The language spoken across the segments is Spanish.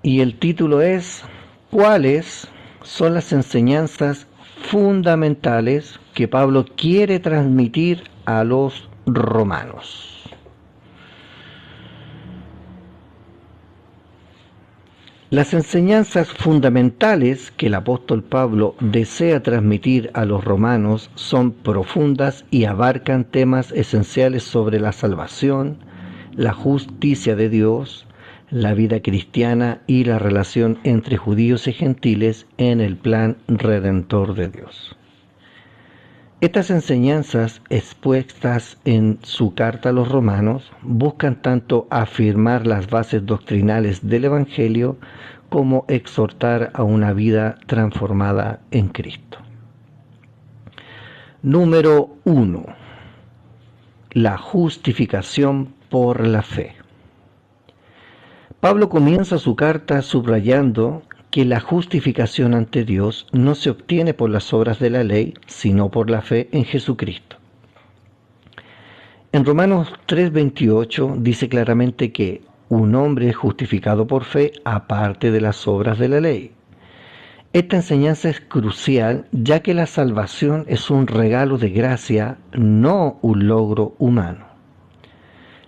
y el título es ¿cuáles son las enseñanzas fundamentales que Pablo quiere transmitir a los romanos? Las enseñanzas fundamentales que el apóstol Pablo desea transmitir a los romanos son profundas y abarcan temas esenciales sobre la salvación, la justicia de Dios, la vida cristiana y la relación entre judíos y gentiles en el plan redentor de Dios. Estas enseñanzas expuestas en su carta a los romanos buscan tanto afirmar las bases doctrinales del Evangelio como exhortar a una vida transformada en Cristo. Número 1. La justificación por la fe. Pablo comienza su carta subrayando que la justificación ante Dios no se obtiene por las obras de la ley, sino por la fe en Jesucristo. En Romanos 3:28 dice claramente que un hombre es justificado por fe aparte de las obras de la ley. Esta enseñanza es crucial, ya que la salvación es un regalo de gracia, no un logro humano.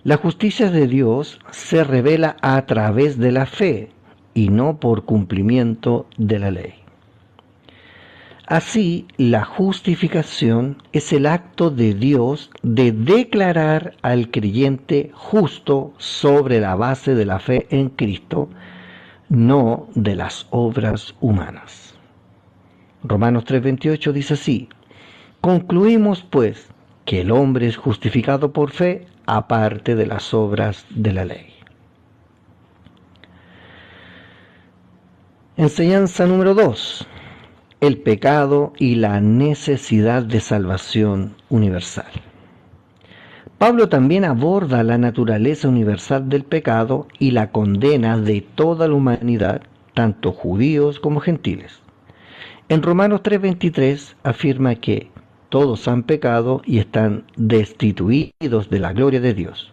La justicia de Dios se revela a través de la fe y no por cumplimiento de la ley. Así, la justificación es el acto de Dios de declarar al creyente justo sobre la base de la fe en Cristo, no de las obras humanas. Romanos 3:28 dice así: concluimos pues que el hombre es justificado por fe aparte de las obras de la ley. Enseñanza número 2. El pecado y la necesidad de salvación universal. Pablo también aborda la naturaleza universal del pecado y la condena de toda la humanidad, tanto judíos como gentiles. En Romanos 3:23 afirma que todos han pecado y están destituidos de la gloria de Dios.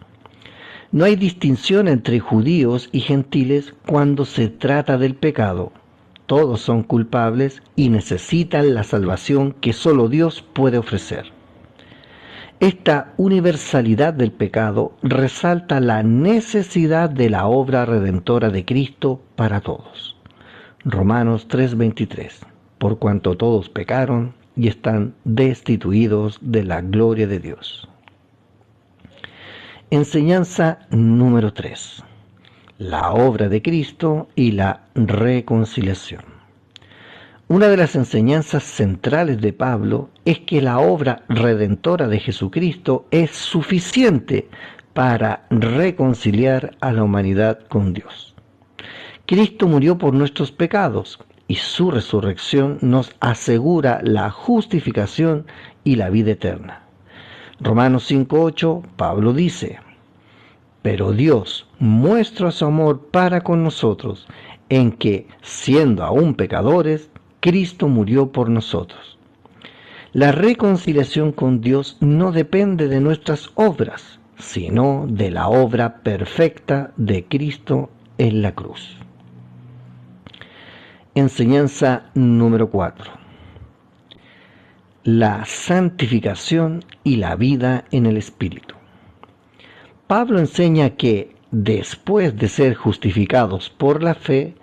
No hay distinción entre judíos y gentiles cuando se trata del pecado. Todos son culpables y necesitan la salvación que solo Dios puede ofrecer. Esta universalidad del pecado resalta la necesidad de la obra redentora de Cristo para todos. Romanos 3:23. Por cuanto todos pecaron y están destituidos de la gloria de Dios. Enseñanza número 3. La obra de Cristo y la reconciliación. Una de las enseñanzas centrales de Pablo es que la obra redentora de Jesucristo es suficiente para reconciliar a la humanidad con Dios. Cristo murió por nuestros pecados y su resurrección nos asegura la justificación y la vida eterna. Romanos 5:8, Pablo dice: pero Dios muestra su amor para con nosotros, en que, siendo aún pecadores, Cristo murió por nosotros. La reconciliación con Dios no depende de nuestras obras, sino de la obra perfecta de Cristo en la cruz. Enseñanza número 4. La santificación y la vida en el Espíritu. Pablo enseña que, después de ser justificados por la fe,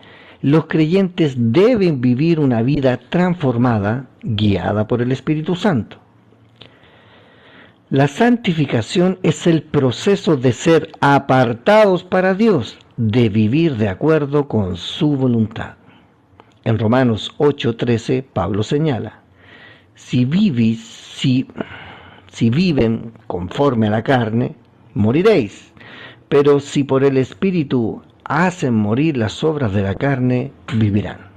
los creyentes deben vivir una vida transformada, guiada por el Espíritu Santo. La santificación es el proceso de ser apartados para Dios, de vivir de acuerdo con su voluntad. En Romanos 8:13, Pablo señala: si viven conforme a la carne, moriréis, pero si por el Espíritu hacen morir las obras de la carne, vivirán.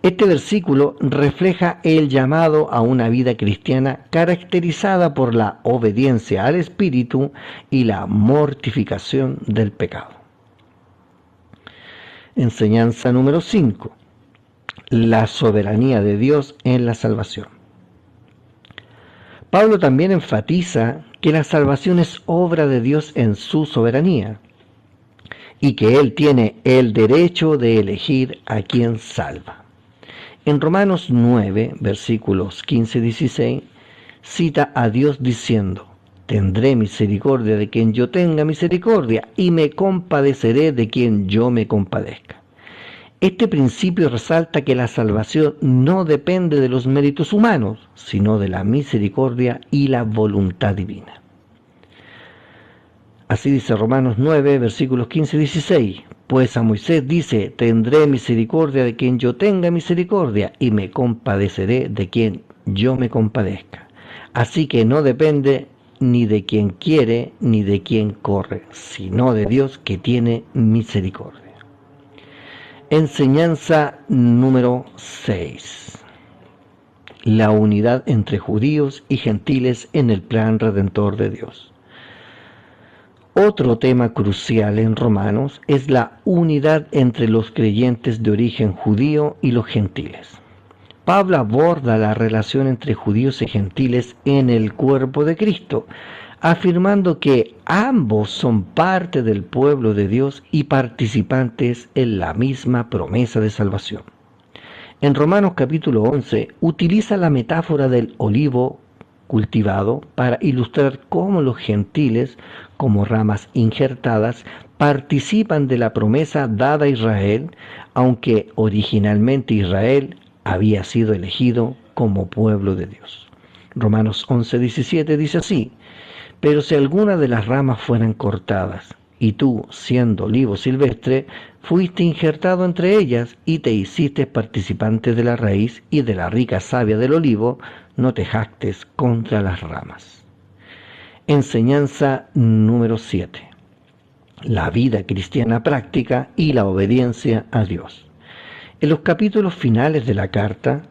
Este versículo refleja el llamado a una vida cristiana caracterizada por la obediencia al Espíritu y la mortificación del pecado. Enseñanza número 5. La soberanía de Dios en la salvación. Pablo también enfatiza que la salvación es obra de Dios en su soberanía. y que Él tiene el derecho de elegir a quien salva. En Romanos 9, versículos 15-16, cita a Dios diciendo: tendré misericordia de quien yo tenga misericordia, y me compadeceré de quien yo me compadezca. Este principio resalta que la salvación no depende de los méritos humanos, sino de la misericordia y la voluntad divina. Así dice Romanos 9, versículos 15-16. Pues a Moisés dice: tendré misericordia de quien yo tenga misericordia, y me compadeceré de quien yo me compadezca. Así que no depende ni de quien quiere ni de quien corre, sino de Dios que tiene misericordia. Enseñanza número 6. La unidad entre judíos y gentiles en el plan redentor de Dios. Otro tema crucial en Romanos es la unidad entre los creyentes de origen judío y los gentiles. Pablo aborda la relación entre judíos y gentiles en el cuerpo de Cristo, afirmando que ambos son parte del pueblo de Dios y participantes en la misma promesa de salvación. En Romanos capítulo 11 utiliza la metáfora del olivo cultivado para ilustrar cómo los gentiles, como ramas injertadas, participan de la promesa dada a Israel, aunque originalmente Israel había sido elegido como pueblo de Dios. Romanos 11:17 dice así: pero si alguna de las ramas fueran cortadas, y tú, siendo olivo silvestre, fuiste injertado entre ellas y te hiciste participante de la raíz y de la rica savia del olivo, no te jactes contra las ramas. Enseñanza número 7. La vida cristiana práctica y la obediencia a Dios. En los capítulos finales de la carta,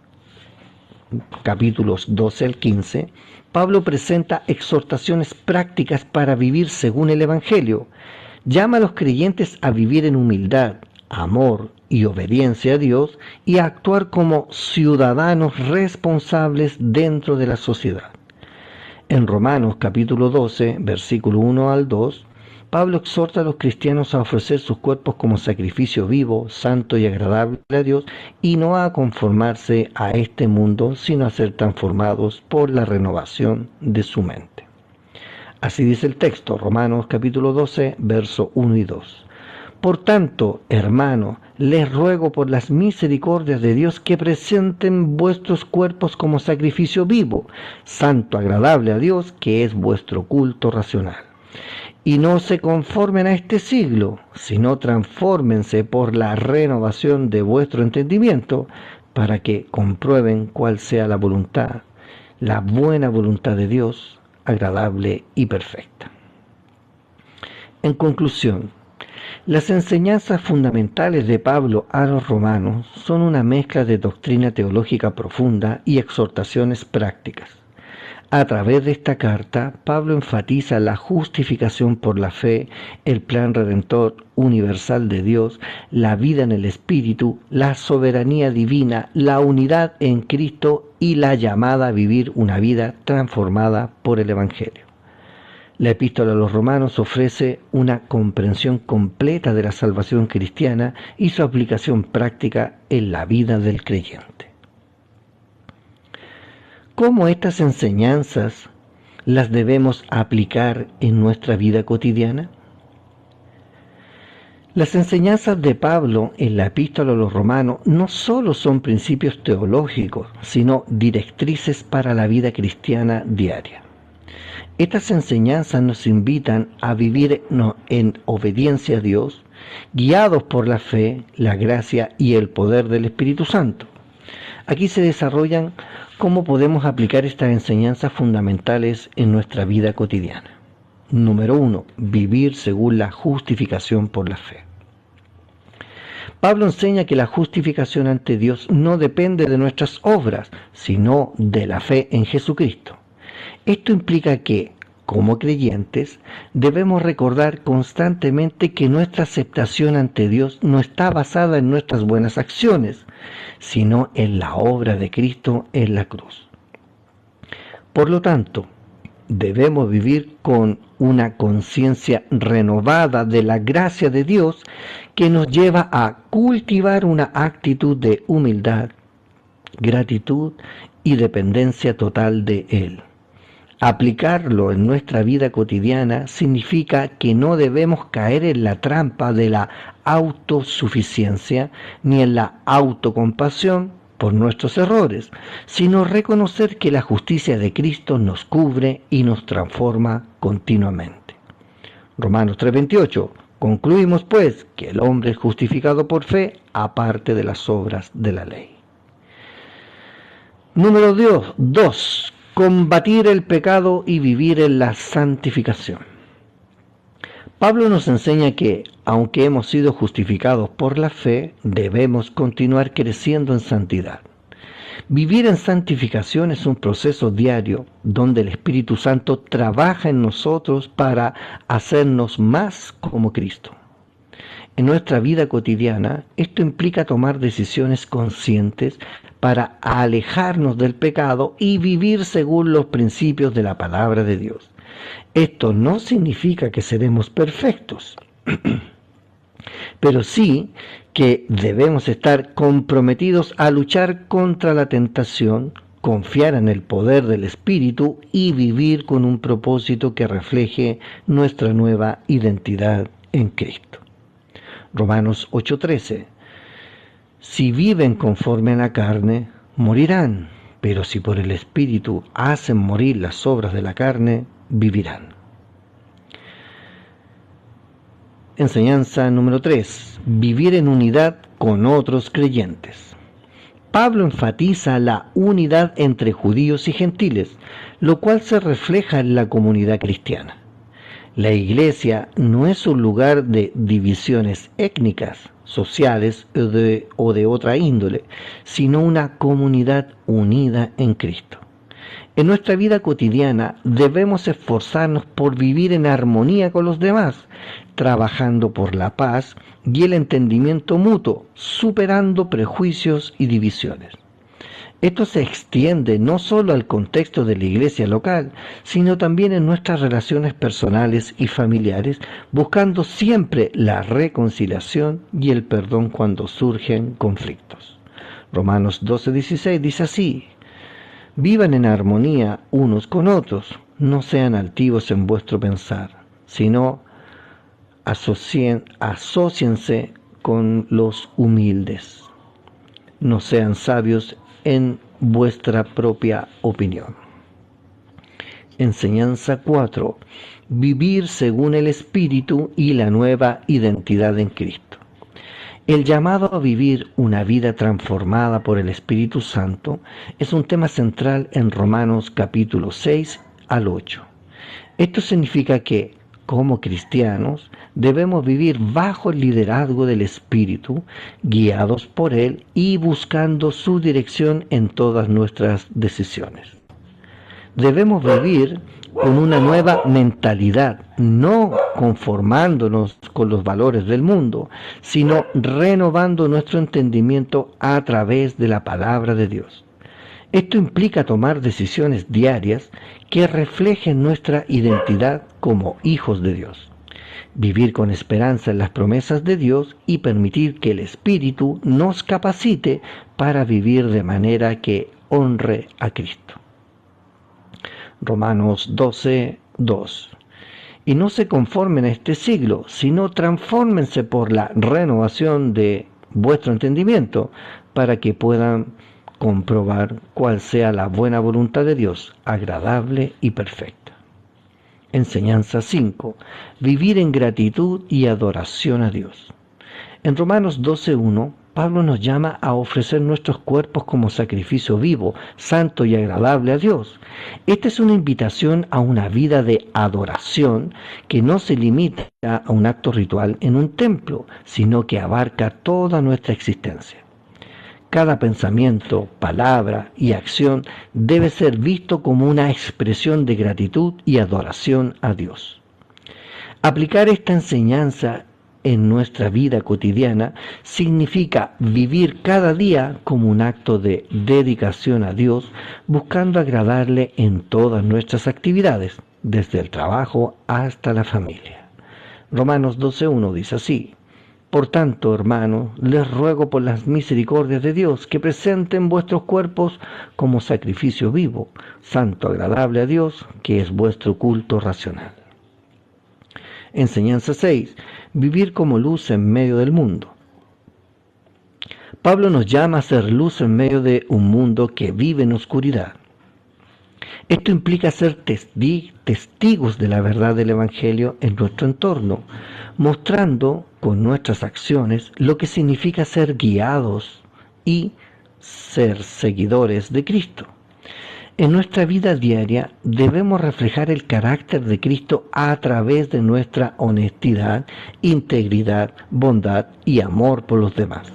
capítulos 12 al 15, Pablo presenta exhortaciones prácticas para vivir según el Evangelio. Llama a los creyentes a vivir en humildad, amor y obediencia a Dios y a actuar como ciudadanos responsables dentro de la sociedad. En Romanos capítulo 12, versículo 1 al 2, Pablo exhorta a los cristianos a ofrecer sus cuerpos como sacrificio vivo, santo y agradable a Dios, y no a conformarse a este mundo, sino a ser transformados por la renovación de su mente. Así dice el texto, Romanos capítulo 12, verso 1 y 2. Por tanto, hermanos, les ruego por las misericordias de Dios que presenten vuestros cuerpos como sacrificio vivo, santo, agradable a Dios, que es vuestro culto racional. Y no se conformen a este siglo, sino transfórmense por la renovación de vuestro entendimiento, para que comprueben cuál sea la voluntad, la buena voluntad de Dios, agradable y perfecta. En conclusión, las enseñanzas fundamentales de Pablo a los romanos son una mezcla de doctrina teológica profunda y exhortaciones prácticas. A través de esta carta, Pablo enfatiza la justificación por la fe, el plan redentor universal de Dios, la vida en el Espíritu, la soberanía divina, la unidad en Cristo y la llamada a vivir una vida transformada por el Evangelio. La Epístola a los Romanos ofrece una comprensión completa de la salvación cristiana y su aplicación práctica en la vida del creyente. ¿Cómo estas enseñanzas las debemos aplicar en nuestra vida cotidiana? Las enseñanzas de Pablo en la Epístola a los Romanos no solo son principios teológicos, sino directrices para la vida cristiana diaria. Estas enseñanzas nos invitan a vivir en obediencia a Dios, guiados por la fe, la gracia y el poder del Espíritu Santo. Aquí se desarrollan cómo podemos aplicar estas enseñanzas fundamentales en nuestra vida cotidiana. Número 1. Vivir según la justificación por la fe. Pablo enseña que la justificación ante Dios no depende de nuestras obras, sino de la fe en Jesucristo. Esto implica que, como creyentes, debemos recordar constantemente que nuestra aceptación ante Dios no está basada en nuestras buenas acciones, sino en la obra de Cristo en la cruz. Por lo tanto, Debemos vivir con una conciencia renovada de la gracia de Dios que nos lleva a cultivar una actitud de humildad, gratitud y dependencia total de Él. Aplicarlo en nuestra vida cotidiana significa que no debemos caer en la trampa de la autosuficiencia ni en la autocompasión por nuestros errores, sino reconocer que la justicia de Cristo nos cubre y nos transforma continuamente. Romanos 3:28. Concluimos pues que el hombre es justificado por fe aparte de las obras de la ley. Número 2. Combatir el pecado y vivir en la santificación. Pablo nos enseña que, aunque hemos sido justificados por la fe, debemos continuar creciendo en santidad. Vivir en santificación es un proceso diario donde el Espíritu Santo trabaja en nosotros para hacernos más como Cristo. En nuestra vida cotidiana, esto implica tomar decisiones conscientes para alejarnos del pecado y vivir según los principios de la palabra de Dios. Esto no significa que seremos perfectos, pero sí que debemos estar comprometidos a luchar contra la tentación, confiar en el poder del Espíritu y vivir con un propósito que refleje nuestra nueva identidad en Cristo. Romanos 8:13. Si viven conforme a la carne, morirán, pero si por el Espíritu hacen morir las obras de la carne, vivirán. Enseñanza número 3. Vivir en unidad con otros creyentes. Pablo enfatiza la unidad entre judíos y gentiles, lo cual se refleja en la comunidad cristiana. La iglesia no es un lugar de divisiones étnicas, sociales o de otra índole, sino una comunidad unida en Cristo. En nuestra vida cotidiana debemos esforzarnos por vivir en armonía con los demás, trabajando por la paz y el entendimiento mutuo, superando prejuicios y divisiones. Esto se extiende no solo al contexto de la iglesia local, sino también en nuestras relaciones personales y familiares, buscando siempre la reconciliación y el perdón cuando surgen conflictos. Romanos 12:16 dice así: vivan en armonía unos con otros, no sean altivos en vuestro pensar, sino asóciense con los humildes. No sean sabios en vuestra propia opinión. Enseñanza 4. Vivir según el Espíritu y la nueva identidad en Cristo. El llamado a vivir una vida transformada por el Espíritu Santo es un tema central en Romanos capítulo 6 al 8. Esto significa que, como cristianos, debemos vivir bajo el liderazgo del Espíritu, guiados por Él y buscando su dirección en todas nuestras decisiones. Debemos vivir con una nueva mentalidad, no conformándonos con los valores del mundo, sino renovando nuestro entendimiento a través de la palabra de Dios. Esto implica tomar decisiones diarias que reflejen nuestra identidad como hijos de Dios, vivir con esperanza en las promesas de Dios y permitir que el Espíritu nos capacite para vivir de manera que honre a Cristo. Romanos 12:2. Y no se conformen a este siglo, sino transfórmense por la renovación de vuestro entendimiento, para que puedan comprobar cuál sea la buena voluntad de Dios, agradable y perfecta. Enseñanza 5. Vivir en gratitud y adoración a Dios. En Romanos 12:1, Pablo nos llama a ofrecer nuestros cuerpos como sacrificio vivo, santo y agradable a Dios. Esta es una invitación a una vida de adoración que no se limita a un acto ritual en un templo, sino que abarca toda nuestra existencia. Cada pensamiento, palabra y acción debe ser visto como una expresión de gratitud y adoración a Dios. Aplicar esta enseñanza en nuestra vida cotidiana significa vivir cada día como un acto de dedicación a Dios, buscando agradarle en todas nuestras actividades, desde el trabajo hasta la familia. Romanos 12:1 dice así: Por tanto, hermanos, les ruego por las misericordias de Dios que presenten vuestros cuerpos como sacrificio vivo, santo, agradable a Dios, que es vuestro culto racional. Enseñanza 6. Vivir como luz en medio del mundo. Pablo nos llama a ser luz en medio de un mundo que vive en oscuridad. Esto implica ser testigos de la verdad del Evangelio en nuestro entorno, mostrando con nuestras acciones lo que significa ser guiados y ser seguidores de Cristo. En nuestra vida diaria debemos reflejar el carácter de Cristo a través de nuestra honestidad, integridad, bondad y amor por los demás.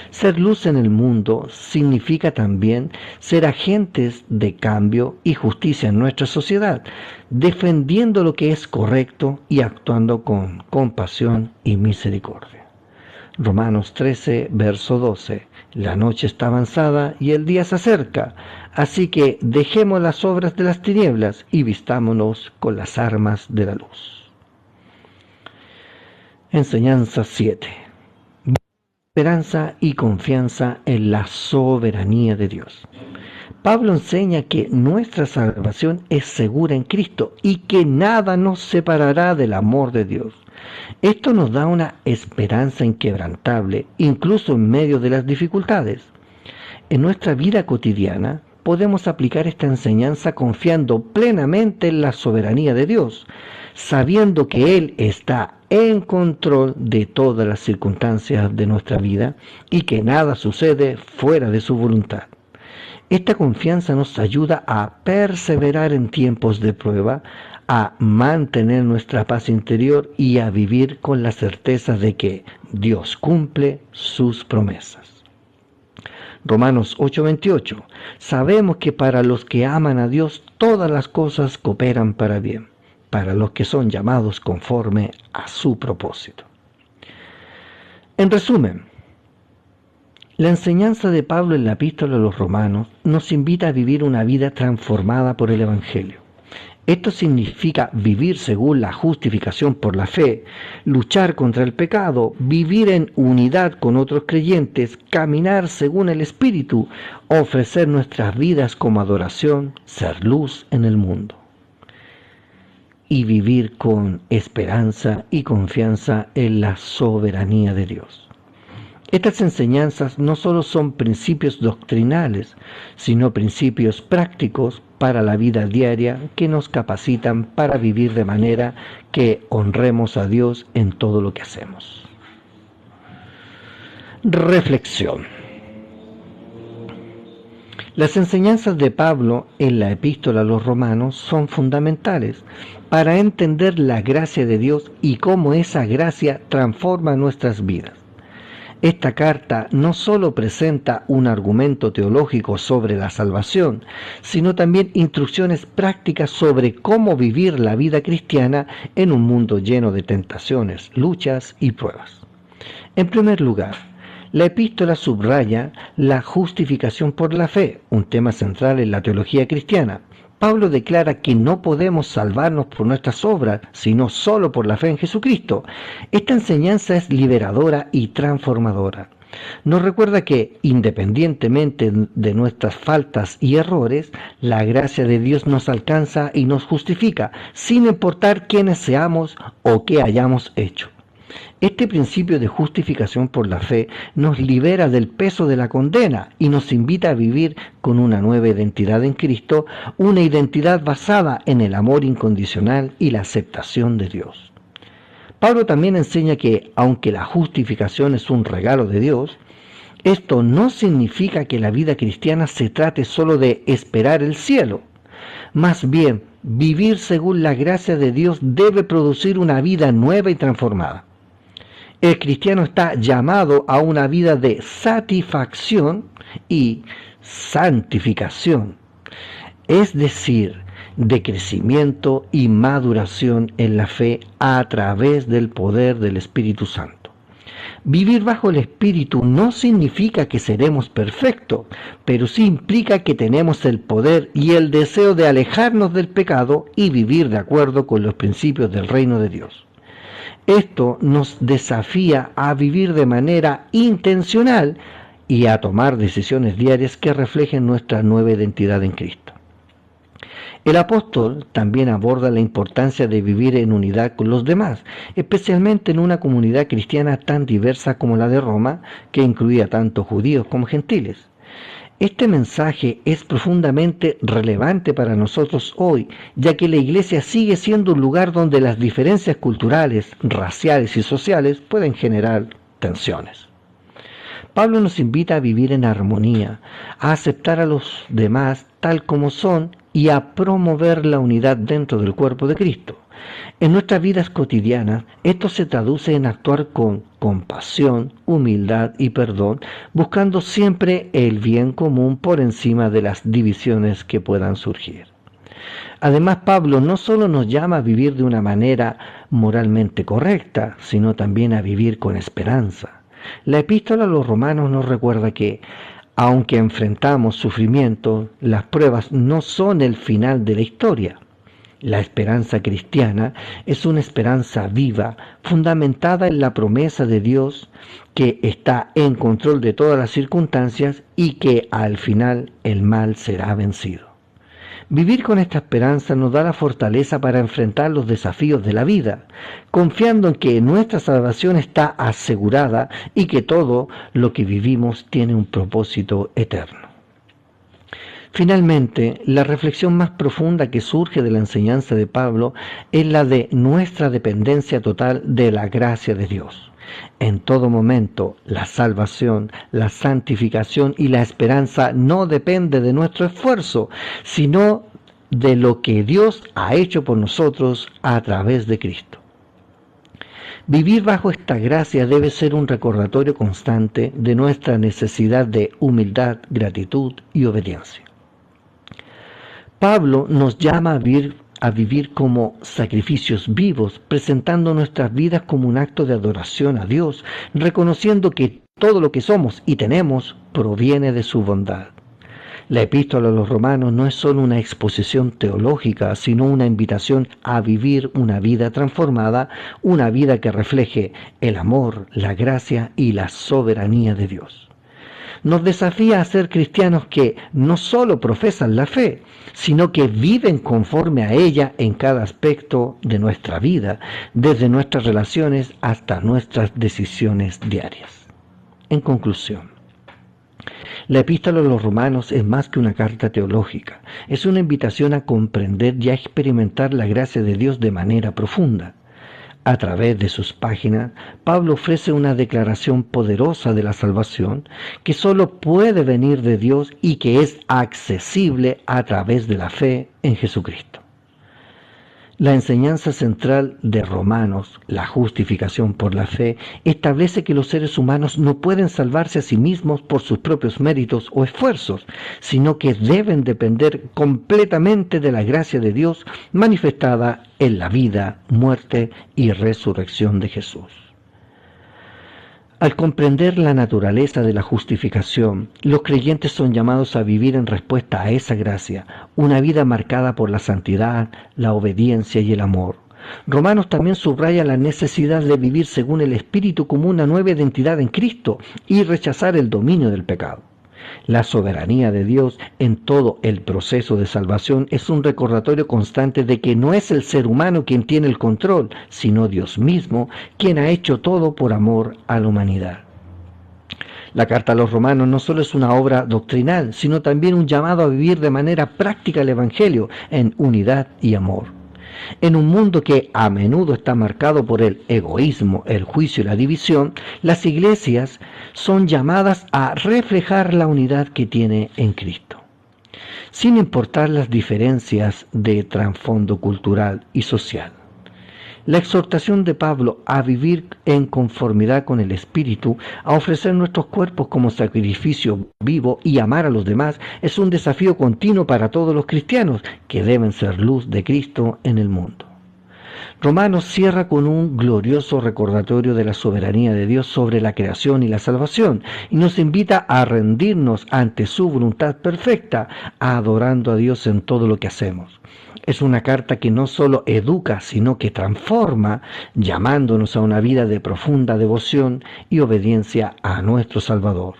Ser luz en el mundo significa también ser agentes de cambio y justicia en nuestra sociedad, defendiendo lo que es correcto y actuando con compasión y misericordia. Romanos 13, verso 12. La noche está avanzada y el día se acerca, así que dejemos las obras de las tinieblas y vistámonos con las armas de la luz. Enseñanza 7. Esperanza y confianza en la soberanía de Dios. Pablo enseña que nuestra salvación es segura en Cristo y que nada nos separará del amor de Dios. Esto nos da una esperanza inquebrantable, incluso en medio de las dificultades. En nuestra vida cotidiana podemos aplicar esta enseñanza confiando plenamente en la soberanía de Dios, sabiendo que Él está en control de todas las circunstancias de nuestra vida y que nada sucede fuera de su voluntad. Esta confianza nos ayuda a perseverar en tiempos de prueba, a mantener nuestra paz interior y a vivir con la certeza de que Dios cumple sus promesas. Romanos 8:28. Sabemos que para los que aman a Dios todas las cosas cooperan para bien, para los que son llamados conforme a su propósito. En resumen, la enseñanza de Pablo en la epístola a los Romanos nos invita a vivir una vida transformada por el Evangelio. Esto significa vivir según la justificación por la fe, luchar contra el pecado, vivir en unidad con otros creyentes, caminar según el Espíritu, ofrecer nuestras vidas como adoración, ser luz en el mundo. Y vivir con esperanza y confianza en la soberanía de Dios. Estas enseñanzas no solo son principios doctrinales, sino principios prácticos para la vida diaria que nos capacitan para vivir de manera que honremos a Dios en todo lo que hacemos. Reflexión. Las enseñanzas de Pablo en la epístola a los Romanos son fundamentales para entender la gracia de Dios y cómo esa gracia transforma nuestras vidas. Esta carta no solo presenta un argumento teológico sobre la salvación, sino también instrucciones prácticas sobre cómo vivir la vida cristiana en un mundo lleno de tentaciones, luchas y pruebas. En primer lugar, la epístola subraya la justificación por la fe, un tema central en la teología cristiana. Pablo declara que no podemos salvarnos por nuestras obras, sino solo por la fe en Jesucristo. Esta enseñanza es liberadora y transformadora. Nos recuerda que, independientemente de nuestras faltas y errores, la gracia de Dios nos alcanza y nos justifica, sin importar quiénes seamos o qué hayamos hecho. Este principio de justificación por la fe nos libera del peso de la condena y nos invita a vivir con una nueva identidad en Cristo, una identidad basada en el amor incondicional y la aceptación de Dios. Pablo también enseña que, aunque la justificación es un regalo de Dios, esto no significa que la vida cristiana se trate solo de esperar el cielo. Más bien, vivir según la gracia de Dios debe producir una vida nueva y transformada. El cristiano está llamado a una vida de satisfacción y santificación. Es decir, de crecimiento y maduración en la fe a través del poder del Espíritu Santo. Vivir bajo el Espíritu no significa que seremos perfectos, pero sí implica que tenemos el poder y el deseo de alejarnos del pecado y vivir de acuerdo con los principios del reino de Dios. Esto nos desafía a vivir de manera intencional y a tomar decisiones diarias que reflejen nuestra nueva identidad en Cristo. El apóstol también aborda la importancia de vivir en unidad con los demás, especialmente en una comunidad cristiana tan diversa como la de Roma, que incluía tanto judíos como gentiles. Este mensaje es profundamente relevante para nosotros hoy, ya que la iglesia sigue siendo un lugar donde las diferencias culturales, raciales y sociales pueden generar tensiones. Pablo nos invita a vivir en armonía, a aceptar a los demás tal como son y a promover la unidad dentro del cuerpo de Cristo. En nuestras vidas cotidianas, esto se traduce en actuar con compasión, humildad y perdón, buscando siempre el bien común por encima de las divisiones que puedan surgir. Además, Pablo no solo nos llama a vivir de una manera moralmente correcta, sino también a vivir con esperanza. La epístola a los romanos nos recuerda que, aunque enfrentamos sufrimiento, las pruebas no son el final de la historia. La esperanza cristiana es una esperanza viva, fundamentada en la promesa de Dios, que está en control de todas las circunstancias y que al final el mal será vencido. Vivir con esta esperanza nos da la fortaleza para enfrentar los desafíos de la vida, confiando en que nuestra salvación está asegurada y que todo lo que vivimos tiene un propósito eterno. Finalmente, la reflexión más profunda que surge de la enseñanza de Pablo es la de nuestra dependencia total de la gracia de Dios. En todo momento, la salvación, la santificación y la esperanza no depende de nuestro esfuerzo, sino de lo que Dios ha hecho por nosotros a través de Cristo. Vivir bajo esta gracia debe ser un recordatorio constante de nuestra necesidad de humildad, gratitud y obediencia. Pablo nos llama a vivir como sacrificios vivos, presentando nuestras vidas como un acto de adoración a Dios, reconociendo que todo lo que somos y tenemos proviene de su bondad. La epístola a los romanos no es solo una exposición teológica, sino una invitación a vivir una vida transformada, una vida que refleje el amor, la gracia y la soberanía de Dios. Nos desafía a ser cristianos que no solo profesan la fe, sino que viven conforme a ella en cada aspecto de nuestra vida, desde nuestras relaciones hasta nuestras decisiones diarias. En conclusión, la epístola a los romanos es más que una carta teológica, es una invitación a comprender y a experimentar la gracia de Dios de manera profunda. A través de sus páginas, Pablo ofrece una declaración poderosa de la salvación que solo puede venir de Dios y que es accesible a través de la fe en Jesucristo. La enseñanza central de Romanos, la justificación por la fe, establece que los seres humanos no pueden salvarse a sí mismos por sus propios méritos o esfuerzos, sino que deben depender completamente de la gracia de Dios manifestada en la vida, muerte y resurrección de Jesús. Al comprender la naturaleza de la justificación, los creyentes son llamados a vivir en respuesta a esa gracia, una vida marcada por la santidad, la obediencia y el amor. Romanos también subraya la necesidad de vivir según el Espíritu como una nueva identidad en Cristo y rechazar el dominio del pecado. La soberanía de Dios en todo el proceso de salvación es un recordatorio constante de que no es el ser humano quien tiene el control, sino Dios mismo, quien ha hecho todo por amor a la humanidad. La carta a los romanos no solo es una obra doctrinal, sino también un llamado a vivir de manera práctica el Evangelio en unidad y amor. En un mundo que a menudo está marcado por el egoísmo, el juicio y la división, las iglesias son llamadas a reflejar la unidad que tiene en Cristo. Sin importar las diferencias de trasfondo cultural y social. La exhortación de Pablo a vivir en conformidad con el Espíritu, a ofrecer nuestros cuerpos como sacrificio vivo y amar a los demás, es un desafío continuo para todos los cristianos que deben ser luz de Cristo en el mundo. Romanos cierra con un glorioso recordatorio de la soberanía de Dios sobre la creación y la salvación, y nos invita a rendirnos ante su voluntad perfecta, adorando a Dios en todo lo que hacemos. Es una carta que no solo educa, sino que transforma, llamándonos a una vida de profunda devoción y obediencia a nuestro Salvador.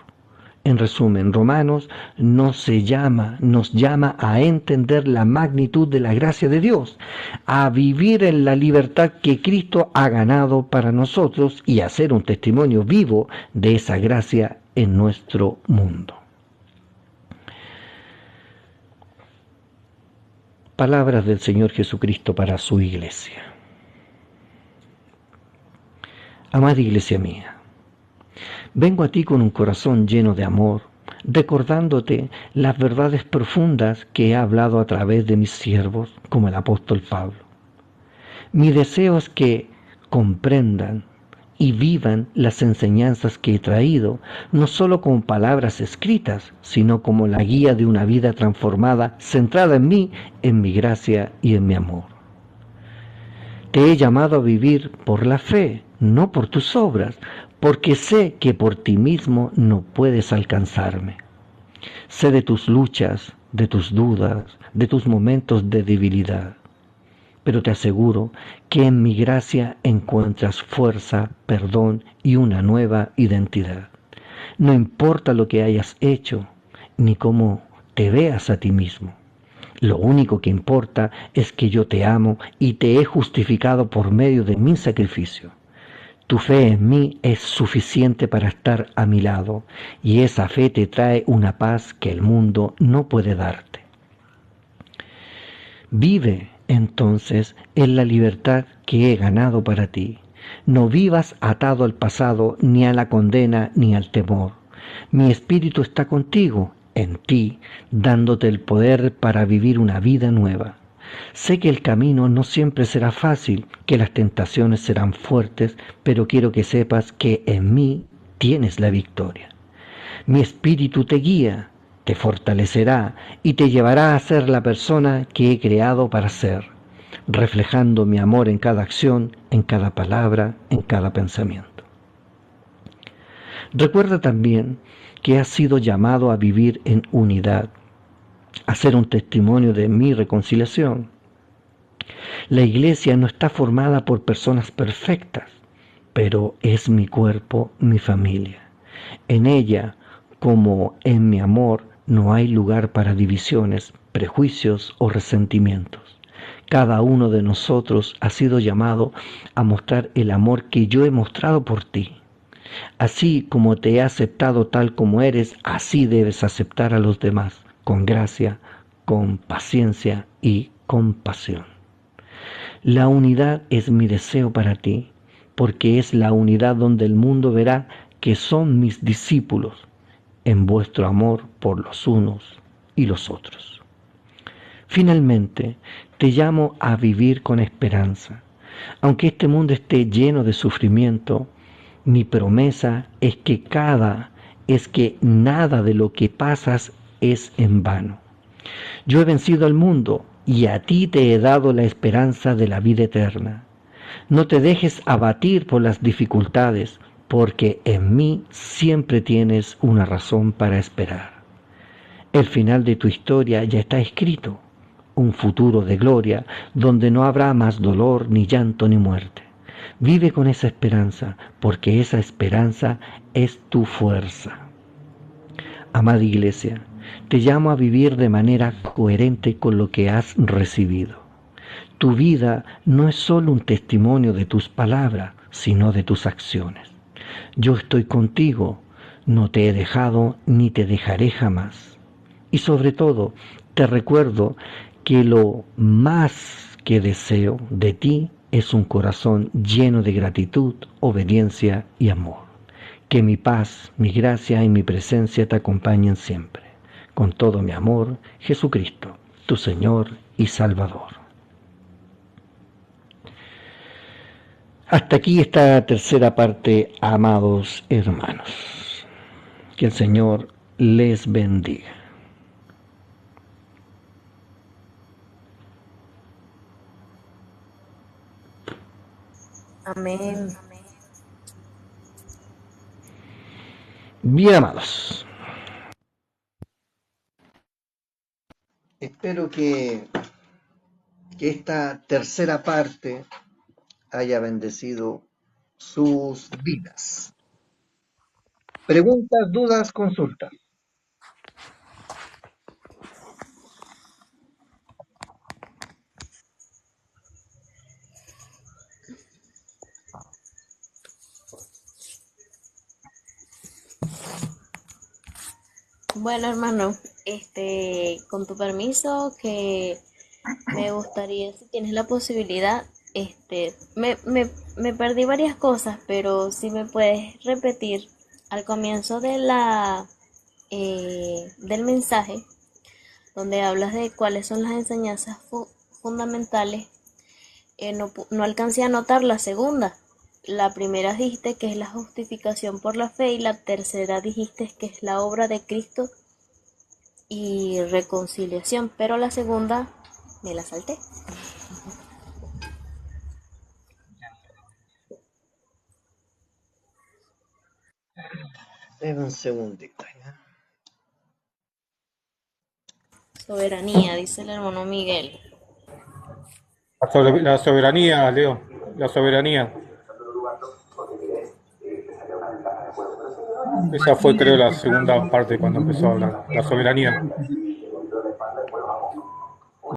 En resumen, Romanos nos llama a entender la magnitud de la gracia de Dios, a vivir en la libertad que Cristo ha ganado para nosotros y a ser un testimonio vivo de esa gracia en nuestro mundo. Palabras del Señor Jesucristo para su iglesia. Amada iglesia mía, vengo a ti con un corazón lleno de amor, recordándote las verdades profundas que he hablado a través de mis siervos, como el apóstol Pablo. Mi deseo es que comprendan y vivan las enseñanzas que he traído, no solo con palabras escritas, sino como la guía de una vida transformada, centrada en mí, en mi gracia y en mi amor. Te he llamado a vivir por la fe, no por tus obras, porque sé que por ti mismo no puedes alcanzarme. Sé de tus luchas, de tus dudas, de tus momentos de debilidad. Pero te aseguro que en mi gracia encuentras fuerza, perdón y una nueva identidad. No importa lo que hayas hecho, ni cómo te veas a ti mismo. Lo único que importa es que yo te amo y te he justificado por medio de mi sacrificio. Tu fe en mí es suficiente para estar a mi lado, y esa fe te trae una paz que el mundo no puede darte. Vive entonces en la libertad que he ganado para ti. No vivas atado al pasado, ni a la condena, ni al temor. Mi espíritu está contigo, en ti, dándote el poder para vivir una vida nueva. Sé que el camino no siempre será fácil, que las tentaciones serán fuertes, pero quiero que sepas que en mí tienes la victoria. Mi espíritu te guía, te fortalecerá y te llevará a ser la persona que he creado para ser, reflejando mi amor en cada acción, en cada palabra, en cada pensamiento. Recuerda también que has sido llamado a vivir en unidad, a ser un testimonio de mi reconciliación. La iglesia no está formada por personas perfectas, pero es mi cuerpo, mi familia. En ella, como en mi amor, no hay lugar para divisiones, prejuicios o resentimientos. Cada uno de nosotros ha sido llamado a mostrar el amor que yo he mostrado por ti. Así como te he aceptado tal como eres, así debes aceptar a los demás, con gracia, con paciencia y compasión. La unidad es mi deseo para ti, porque es la unidad donde el mundo verá que son mis discípulos, en vuestro amor por los unos y los otros. Finalmente, te llamo a vivir con esperanza. Aunque este mundo esté lleno de sufrimiento, mi promesa es que nada de lo que pasas es en vano. Yo he vencido al mundo y a ti te he dado la esperanza de la vida eterna. No te dejes abatir por las dificultades, porque en mí siempre tienes una razón para esperar. El final de tu historia ya está escrito, un futuro de gloria donde no habrá más dolor, ni llanto, ni muerte. Vive con esa esperanza, porque esa esperanza es tu fuerza. Amada iglesia, te llamo a vivir de manera coherente con lo que has recibido. Tu vida no es solo un testimonio de tus palabras, sino de tus acciones. Yo estoy contigo, no te he dejado ni te dejaré jamás. Y sobre todo, te recuerdo que lo más que deseo de ti es un corazón lleno de gratitud, obediencia y amor. Que mi paz, mi gracia y mi presencia te acompañen siempre. Con todo mi amor, Jesucristo, tu Señor y Salvador. Hasta aquí esta tercera parte, amados hermanos. Que el Señor les bendiga. Amén. Bien, amados. Espero que esta tercera parte haya bendecido sus vidas. Preguntas, dudas, consultas. Bueno, hermano, con tu permiso, que me gustaría, si tienes la posibilidad, me perdí varias cosas, pero si me puedes repetir al comienzo de del mensaje, donde hablas de cuáles son las enseñanzas fundamentales, no alcancé a notar la segunda. La primera dijiste que es la justificación por la fe y la tercera dijiste que es la obra de Cristo y reconciliación, pero la segunda me la salté. Deme un segundito. ¿Ya? Soberanía, dice el hermano Miguel. La soberanía, Leo, la soberanía. Esa fue, creo, la segunda parte cuando empezó a hablar. La soberanía.